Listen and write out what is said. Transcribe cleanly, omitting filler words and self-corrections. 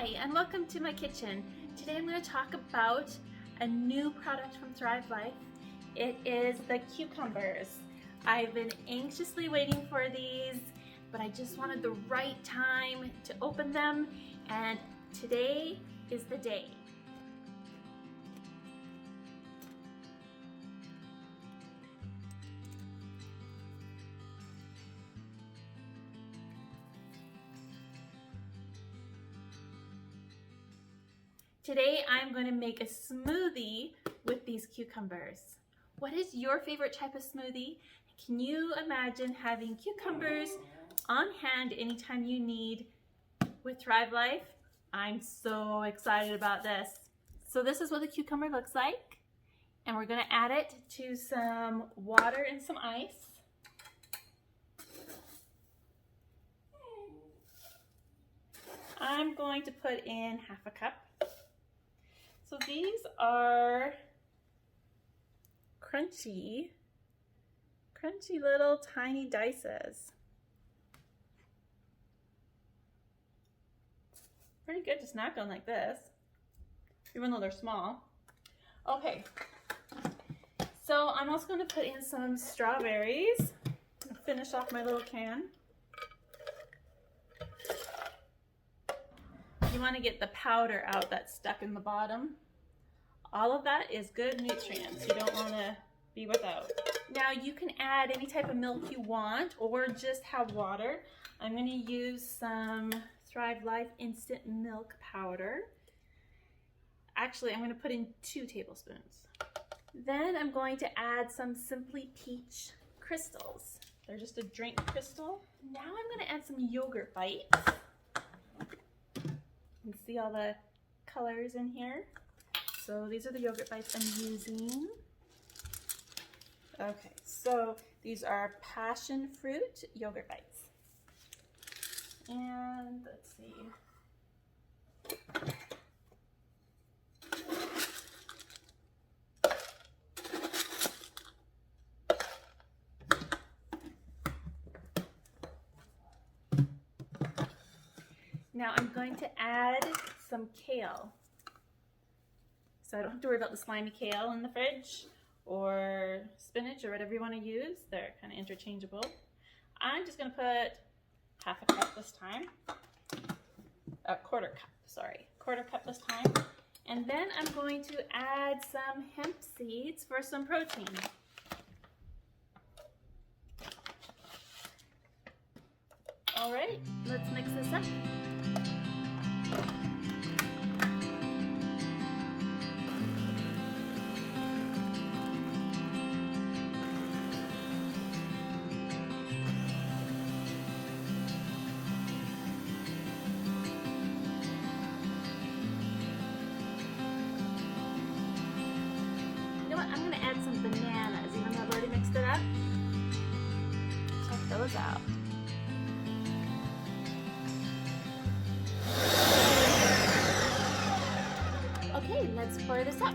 Hi, and welcome to my kitchen. Today I'm going to talk about a new product from Thrive Life. It is the cucumbers. I've been anxiously waiting for these, but I just wanted the right time to open them, and today is the day. Today I'm going to make a smoothie with these cucumbers. What is your favorite type of smoothie? Can you imagine having cucumbers on hand anytime you need with Thrive Life? I'm so excited about this. So this is what the cucumber looks like, and we're going to add it to some water and some ice. I'm going to put in half a cup. So these are crunchy little tiny dices. Pretty good to snack on like this, even though they're small. Okay, so I'm also going to put in some strawberries and finish off my little can. You want to get the powder out that's stuck in the bottom. All of that is good nutrients. You don't want to be without. Now you can add any type of milk you want or just have water. I'm going to use some Thrive Life instant milk powder. Actually, I'm going to put in 2 tablespoons. Then I'm going to add some Simply Peach crystals. They're just a drink crystal. Now I'm going to add some yogurt bites. You can see all the colors in here. So these are the yogurt bites I'm using. Okay, so these are passion fruit yogurt bites. And let's see. Now I'm going to add some kale. So I don't have to worry about the slimy kale in the fridge or spinach or whatever you want to use. They're kind of interchangeable. I'm just going to put half a cup this time. Quarter cup this time. And then I'm going to add some hemp seeds for some protein. All right, let's mix this up. I'm going to add some bananas, even though I've already mixed it up. Check those out. Okay, let's pour this up.